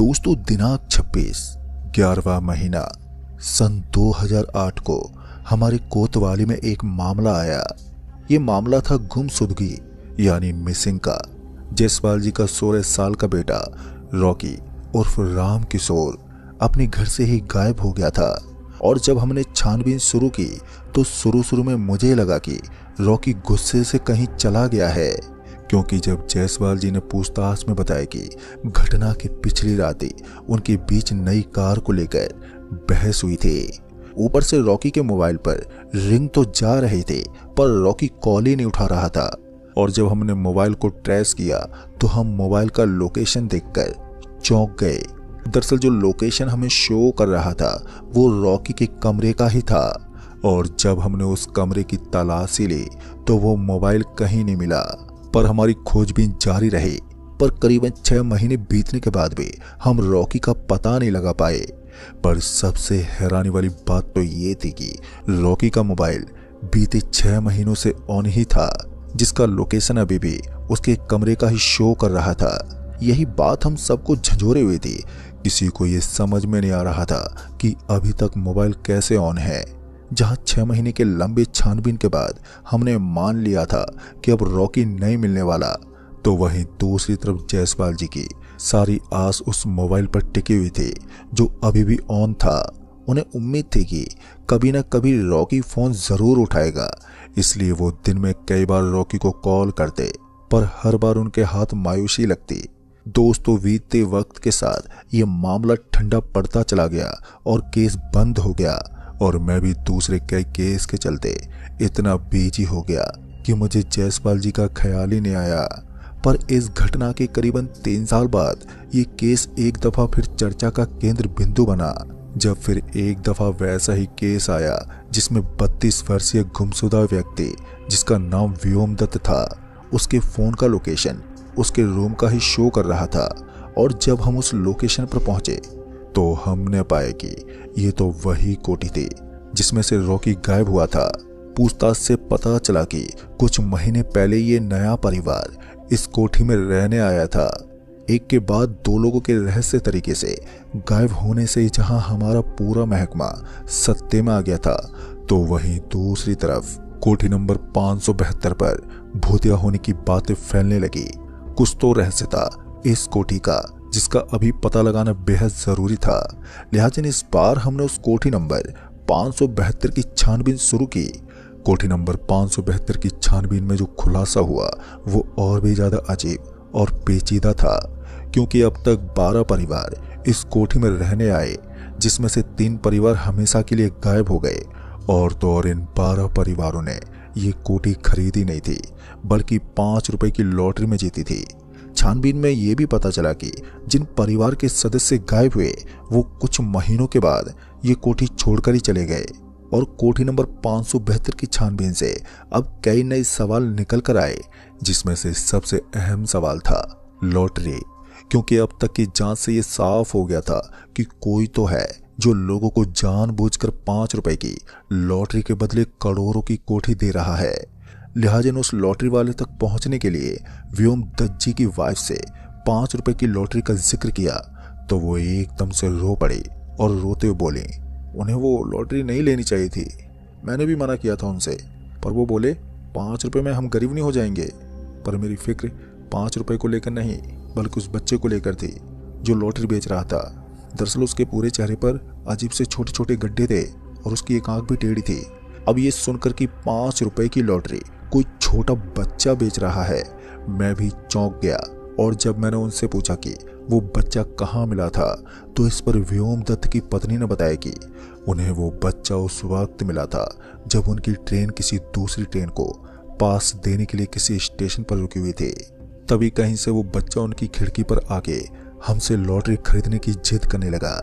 दोस्तों, दिनांक 26 11वां महीना सन 2008 को हमारे कोतवाली में एक मामला आया। ये मामला था गुमशुदगी यानी मिसिंग का। जायसवाल जी का 16 साल का बेटा रॉकी उर्फ राम किशोर अपने घर से ही गायब हो गया था। और जब हमने छानबीन शुरू की तो शुरू में मुझे लगा कि रॉकी गुस्से से कहीं चला गया है, क्योंकि जब जायसवाल जी ने पूछताछ में बताया कि घटना की पिछली रात ही उनके बीच नई कार को लेकर बहस हुई थी। ऊपर से रॉकी के मोबाइल पर रिंग तो जा रहे थे पर रॉकी कॉल ही नहीं उठा रहा था। और जब हमने मोबाइल को ट्रेस किया तो हम मोबाइल का लोकेशन देखकर चौंक गए। दरअसल जो लोकेशन हमें शो कर रहा था वो रॉकी के कमरे का ही था। और जब हमने उस कमरे की तलाशी ली तो वो मोबाइल कहीं नहीं मिला। पर हमारी खोजबीन जारी रही, पर करीबन 6 महीने बीतने के बाद भी हम रॉकी का पता नहीं लगा पाए। पर सबसे हैरानी वाली बात तो ये थी कि रॉकी का मोबाइल बीते 6 महीनों से ऑन ही था, जिसका लोकेशन अभी भी उसके कमरे का ही शो कर रहा था। यही बात हम सबको झंझोरे हुई थी। किसी को ये समझ में नहीं आ रहा था कि अभी तक मोबाइल कैसे ऑन है। जहां 6 महीने के लंबे छानबीन के बाद हमने मान लिया था कि अब रॉकी नहीं मिलने वाला, तो वहीं दूसरी तरफ जायसवाल जी की सारी आस उस मोबाइल पर टिकी हुई थी जो अभी भी ऑन था। उन्हें उम्मीद थी कि कभी न कभी रॉकी फोन जरूर उठाएगा, इसलिए वो दिन में कई बार रॉकी को कॉल करते, पर हर बार उनके हाथ मायूसी लगती। दोस्तों, बीतते वक्त के साथ ये मामला ठंडा पड़ता चला गया और केस बंद हो गया। और मैं भी दूसरे कई केस के चलते इतना बिजी हो गया कि मुझे जायसवाल जी का ख्याल ही नहीं आया। पर इस घटना के करीबन 3 साल बाद ये केस एक दफा फिर चर्चा का केंद्र बिंदु बना, जब फिर एक दफा वैसा ही केस आया जिसमें 32 वर्षीय गुमशुदा व्यक्ति जिसका नाम व्योम दत्त था, उसके फोन का लोकेशन उसके रूम का ही शो कर रहा था। और जब हम उस लोकेशन पर पहुंचे तो हमने पाया कि ये तो वही कोठी थी जिसमें से रॉकी गायब हुआ था। पूछताछ से पता चला कि कुछ महीने पहले ये नया परिवार इस कोठी में रहने आया था। एक के बाद 2 लोगों के रहस्य तरीके से गायब होने से जहां हमारा पूरा महकमा सत्ते में आ गया था, तो वहीं दूसरी तरफ कोठी नंबर 572 पर भूतिया होने की बातें फैलने लगी। कुछ तो रहस्य था इस कोठी का जिसका अभी पता लगाना बेहद जरूरी था। लिहाजा इस बार हमने उस कोठी नंबर 572 की छानबीन शुरू की। कोठी नंबर 572 की छानबीन में जो खुलासा हुआ वो और भी ज्यादा अजीब और पेचीदा था, क्योंकि अब तक 12 परिवार इस कोठी में रहने आए, जिसमें से 3 परिवार हमेशा के लिए गायब हो गए। और तो और इन 12 परिवारों ने ये कोठी खरीदी नहीं थी, बल्कि 5 रुपए की लॉटरी में जीती थी। छानबीन में ये भी पता चला कि जिन परिवार के सदस्य गायब हुए वो कुछ महीनों के बाद ये कोठी छोड़कर ही चले गए। और कोठी नंबर 572 की छानबीन से अब कई नए सवाल निकल कर आए, जिसमें से सबसे अहम सवाल था लॉटरी। क्योंकि अब तक की जांच से ये साफ हो गया था कि कोई तो है जो लोगों को जानबूझकर 5 रुपए की लॉटरी के बदले करोड़ों की कोठी दे रहा है। लिहाजा उस लॉटरी वाले तक पहुंचने के लिए व्योम दत्त जी की वाइफ से 5 रुपए की लॉटरी का जिक्र किया तो वो एकदम से रो पड़ी और रोते हुए बोले उन्हें वो लॉटरी नहीं लेनी चाहिए थी। मैंने भी मना किया था उनसे, पर वो बोले 5 रुपए में हम गरीब नहीं हो जाएंगे। पर मेरी फिक्र 5 रुपए को लेकर नहीं, बल्कि उस बच्चे को लेकर थी जो लॉटरी बेच रहा था। दरअसल उसके पूरे चेहरे पर अजीब से छोटे छोटे गड्ढे थे और उसकी एक आंख भी टेढ़ी थी। अब ये सुनकर कि 5 रुपए की लॉटरी कोई छोटा बच्चा बेच रहा है, मैं भी चौंक गया। और जब मैंने उनसे पूछा कि वो बच्चा कहाँ मिला था, तो इस पर व्योम दत्त की पत्नी ने बताया कि उन्हें वो बच्चा उस वक्त मिला था जब उनकी ट्रेन किसी दूसरी ट्रेन को पास देने के लिए किसी स्टेशन पर रुकी हुई थी। तभी कहीं से वो बच्चा उनकी खिड़की पर आके हमसे लॉटरी खरीदने की जिद करने लगा।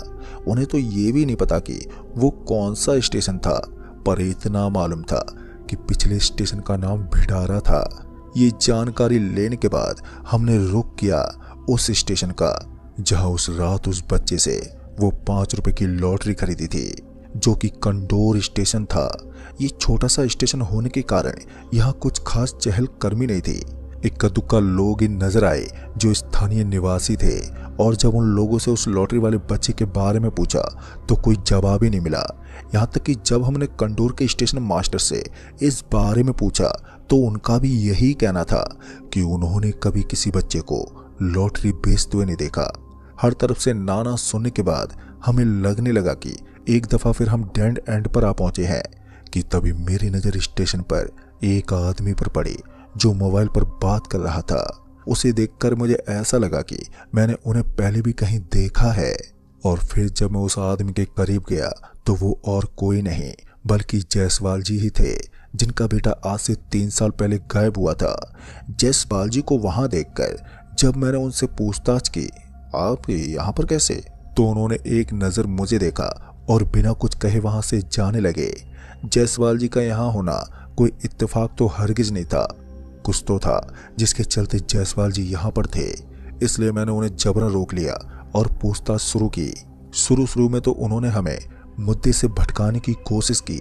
उन्हें तो ये भी नहीं पता कि वो कौन सा स्टेशन था, पर इतना मालूम था कि पिछले स्टेशन का नाम भिडारा था। ये जानकारी लेने के बाद हमने रुक किया उस स्टेशन का जहां उस रात उस बच्चे से वो 5 रुपए की लॉटरी खरीदी थी, जो कि कंडोर स्टेशन था। ये छोटा सा स्टेशन होने के कारण यहाँ कुछ खास चहल कर्मी नहीं थी। इक्का दुक्का लोग इन नजर आए जो स्थानीय निवासी थे और जब उन लोगों से उस लॉटरी वाले बच्चे के बारे में पूछा तो कोई जवाब ही नहीं मिला। यहाँ तक कि जब हमने कंडोर के स्टेशन मास्टर से इस बारे में पूछा तो उनका भी यही कहना था कि उन्होंने कभी किसी बच्चे को लॉटरी बेचते हुए नहीं देखा। हर तरफ से नाना सुनने के बाद हमें लगने लगा कि एक दफा फिर हम डेड एंड पर आ पहुंचे हैं कि तभी मेरी नजर स्टेशन पर एक आदमी पर पड़ी जो मोबाइल पर बात कर रहा था। उसे देखकर मुझे ऐसा लगा कि मैंने उन्हें पहले भी कहीं देखा है। और फिर जब मैं उस आदमी के करीब गया तो वो और कोई नहीं बल्कि जायसवाल जी ही थे, जिनका बेटा आज से 3 साल पहले गायब हुआ था। जायसवाल जी को वहां देखकर जब मैंने उनसे पूछताछ की, आप यहाँ पर कैसे, तो उन्होंने एक नज़र मुझे देखा और बिना कुछ कहे वहां से जाने लगे। जायसवाल जी का यहाँ होना कोई इत्तेफाक तो हरगिज नहीं था, कुछ तो था जिसके चलते जायसवाल जी यहाँ पर थे। इसलिए मैंने उन्हें जबरन रोक लिया और पूछताछ शुरू की। शुरू में तो उन्होंने हमें मुद्दे से भटकाने की कोशिश की,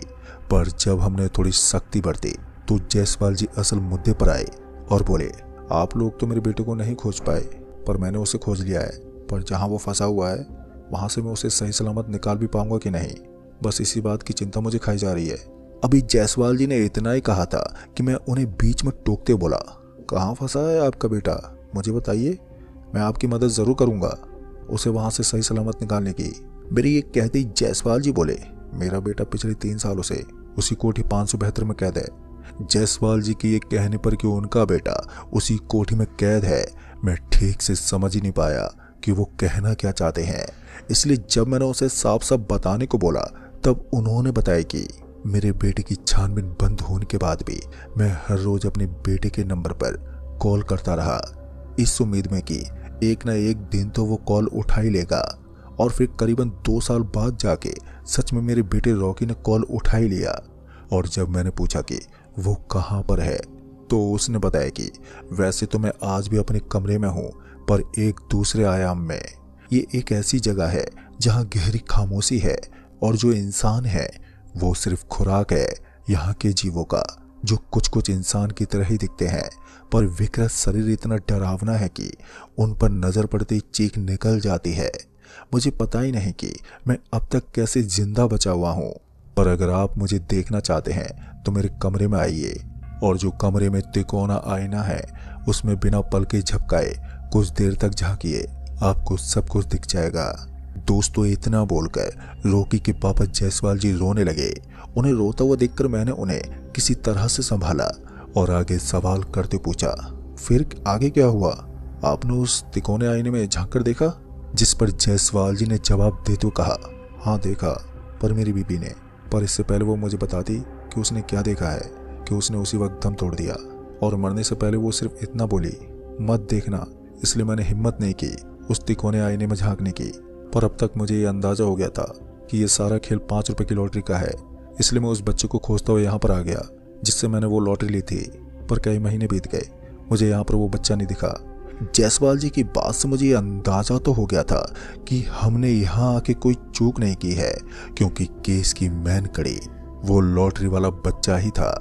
पर जब हमने थोड़ी सख्ती बरती तो जायसवाल जी असल मुद्दे पर आए और बोले, आप लोग तो मेरे बेटे को नहीं खोज पाए, पर मैंने उसे खोज लिया है। पर जहाँ वो फंसा हुआ है वहाँ से मैं उसे सही सलामत निकाल भी पाऊंगा कि नहीं, बस इसी बात की चिंता मुझे खाई जा रही है। अभी जायसवाल जी ने इतना ही कहा था कि मैं उन्हें बीच में टोकते बोला, कहाँ फंसा है आपका बेटा, मुझे बताइए, मैं आपकी मदद ज़रूर करूँगा उसे वहाँ से सही सलामत निकालने की। मेरी ये कहते ही जायसवाल जी बोले, मेरा बेटा पिछले 3 सालों से उसी कोठी 572 में कैद है। जायसवाल जी के ये कहने पर कि उनका बेटा उसी कोठी में कैद है, मैं ठीक से समझ ही नहीं पाया कि वो कहना क्या चाहते हैं। इसलिए जब मैंने उसे साफ साफ बताने को बोला तब उन्होंने बताया कि मेरे बेटे की छानबीन बंद होने के बाद भी मैं हर रोज अपने बेटे के नंबर पर कॉल करता रहा, इस उम्मीद में कि एक न एक दिन तो वो कॉल उठा ही लेगा। और फिर करीबन 2 साल बाद जाके सच में मेरे बेटे रॉकी ने कॉल उठा ही लिया। और जब मैंने पूछा कि वो कहाँ पर है तो उसने बताया कि वैसे तो मैं आज भी अपने कमरे में हूँ, पर एक दूसरे आयाम में। ये एक ऐसी जगह है जहाँ गहरी खामोशी है और जो इंसान है वो सिर्फ खुराक है यहाँ के जीवों का, जो कुछ कुछ इंसान की तरह ही दिखते हैं, पर विकृत शरीर इतना डरावना है कि उन पर नजर पड़ते ही चीख निकल जाती है। मुझे पता ही नहीं कि मैं अब तक कैसे जिंदा बचा हुआ हूँ, पर अगर आप मुझे देखना चाहते हैं तो मेरे कमरे में आइए। और जो कमरे में तिकोना आईना है उसमें बिना पलके झपकाए कुछ देर तक झांकिए, आपको सब कुछ दिख जाएगा। दोस्तों, इतना बोलकर रॉकी के पापा जायसवाल जी रोने लगे। उन्हें रोता हुआ देखकर मैंने उन्हें किसी तरह से संभाला और आगे सवाल करते पूछा, फिर आगे क्या हुआ, आपने उस तिकोने आईने में झांक कर देखा? जिस पर जायसवाल जी ने जवाब देते हुए कहा, हाँ देखा, पर मेरी बीबी ने, पर इससे पहले वो मुझे बताती कि उसने क्या देखा है कि उसने उसी वक्त दम तोड़ दिया, और मरने से पहले वो सिर्फ इतना बोली, मत देखना। इसलिए मैंने हिम्मत नहीं की उस तिकोने आईने में झांकने की, पर अब तक मुझे ये अंदाजा हो गया था कि ये सारा खेल 5 रुपए की लॉटरी का है। इसलिए मैं उस बच्चे को खोजता हुआ यहाँ पर आ गया जिससे मैंने वो लॉटरी ली थी, पर कई महीने बीत गए, मुझे यहाँ पर वो बच्चा नहीं दिखा। जायसवाल जी की बात से मुझे ये अंदाजा तो हो गया था कि हमने यहाँ आके कोई चूक नहीं की है, क्योंकि केस की मेन कड़ी वो लॉटरी वाला बच्चा ही था।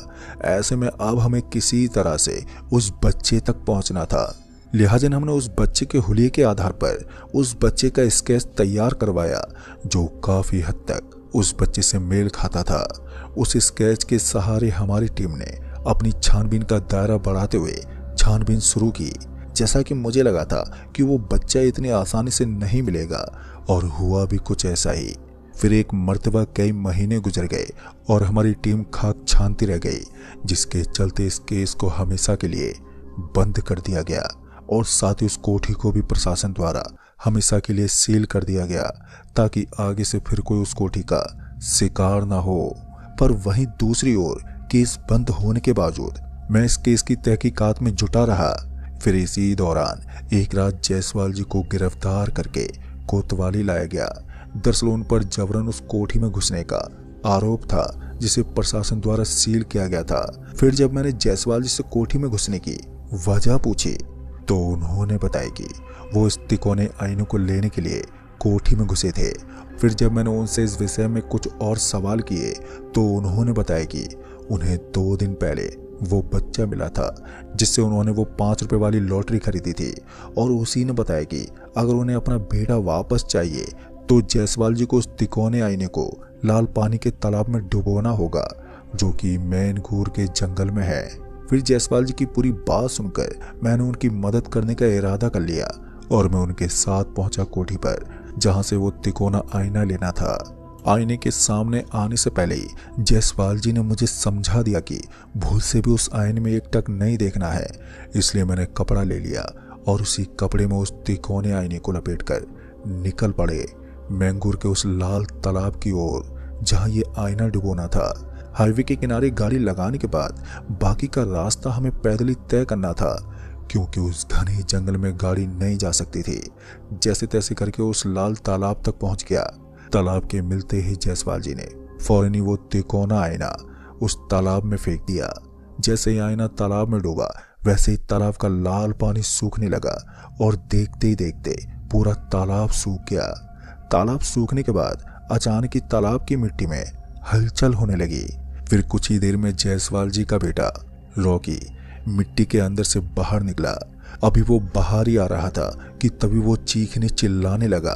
ऐसे में अब हमें किसी तरह से उस बच्चे तक पहुंचना था। लिहाजा हमने उस बच्चे के हुलिये के आधार पर उस बच्चे का स्केच तैयार करवाया जो काफी हद तक उस बच्चे से मेल खाता था। उस स्केच के सहारे हमारी टीम ने अपनी छानबीन का दायरा बढ़ाते हुए छानबीन शुरू की। जैसा कि मुझे लगा था कि वो बच्चा इतनी आसानी से नहीं मिलेगा, और हुआ भी कुछ ऐसा ही। फिर एक मर्तबा कई महीने गुजर गए और हमारी टीम खाक छानती रह गई, जिसके चलते इस केस को हमेशा के लिए बंद कर दिया गया और साथ ही उस कोठी को भी प्रशासन द्वारा हमेशा के लिए सील कर दिया गया, ताकि आगे से फिर कोई उस कोठी का शिकार ना हो। पर वहीं दूसरी ओर केस बंद होने के बावजूद मैं इस केस की तहकीकात में जुटा रहा। फिर इसी दौरान एक रात जायसवाल जी को गिरफ्तार करके कोतवाली लाया गया। दरअसल उन पर जबरन उस कोठी में घुसने का आरोप था, जिसे प्रशासन द्वारा सील किया गया था। फिर जब मैंने जायसवाल जी से कोठी में घुसने की वजह पूछी तो उन्होंने बताया कि वो इस तिकोने आईने को लेने के लिए कोठी में घुसे थे। फिर जब मैंने उनसे इस विषय में कुछ और सवाल किए तो उन्होंने बताया कि उन्हें 2 दिन पहले वो बच्चा मिला था जिससे उन्होंने वो 5 रुपए वाली लॉटरी खरीदी थी, और उसी ने बताया कि अगर उन्हें अपना बेटा वापस चाहिए तो जायसवाल जी को उस तिकोने आईने को लाल पानी के तालाब में डुबोना होगा, जो कि मैनगूर के जंगल में है। फिर जायसवाल जी की पूरी बात सुनकर मैंने उनकी मदद करने का इरादा कर लिया और मैं उनके साथ पहुंचा कोठी पर, जहां से वो तिकोना आईना लेना था। आईने के सामने आने से पहले ही जायसवाल जी ने मुझे समझा दिया कि भूल से भी उस आईने में एक टक नहीं देखना है, इसलिए मैंने कपड़ा ले लिया और उसी कपड़े में उस तिकोने आईने को लपेटकर निकल पड़े मैंगूर के उस लाल तालाब की ओर जहां ये आईना डुबोना था। हाईवे के किनारे गाड़ी लगाने के बाद बाकी का रास्ता हमें पैदल ही तय करना था, क्योंकि उस घने जंगल में गाड़ी नहीं जा सकती थी। जैसे तैसे करके उस लाल तालाब तक पहुंच गया। तालाब के मिलते ही जायसवाल जी ने फौरन ही वो तिकोना आईना उस तालाब में फेंक दिया। जैसे ही आईना तालाब में डूबा वैसे ही तालाब का लाल पानी सूखने लगा और देखते ही देखते पूरा तालाब सूख गया। तालाब सूखने के बाद अचानक ही तालाब की मिट्टी में हलचल होने लगी। फिर कुछ ही देर में जायसवाल जी का बेटा रॉकी मिट्टी के अंदर से बाहर निकला। अभी वो बाहर ही आ रहा था कि तभी वो चीखने चिल्लाने लगा।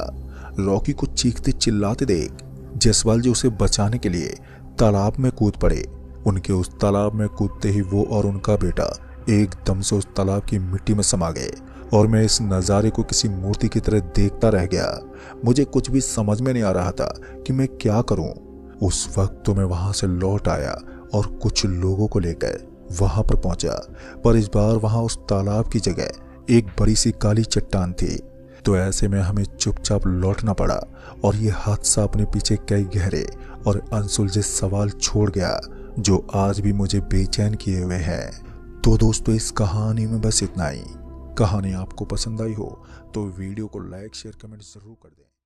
रॉकी को चीखते चिल्लाते देख जायसवाल जी उसे बचाने के लिए तालाब में कूद पड़े। उनके उस तालाब में कूदते ही वो और उनका बेटा एकदम से उस तालाब की मिट्टी में समा गए और मैं इस नज़ारे को किसी मूर्ति की तरह देखता रह गया। मुझे कुछ भी समझ में नहीं आ रहा था कि मैं क्या करूं। उस वक्त तो मैं वहां से लौट आया और कुछ लोगों को लेकर वहां पर पहुंचा, पर इस बार वहां उस तालाब की जगह एक बड़ी सी काली चट्टान थी। तो ऐसे में हमें चुपचाप लौटना पड़ा और ये हादसा अपने पीछे कई गहरे और अनसुलझे सवाल छोड़ गया, जो आज भी मुझे बेचैन किए हुए हैं। तो दोस्तों, इस कहानी में बस इतना ही। कहानी आपको पसंद आई हो तो वीडियो को लाइक शेयर कमेंट जरूर कर दें।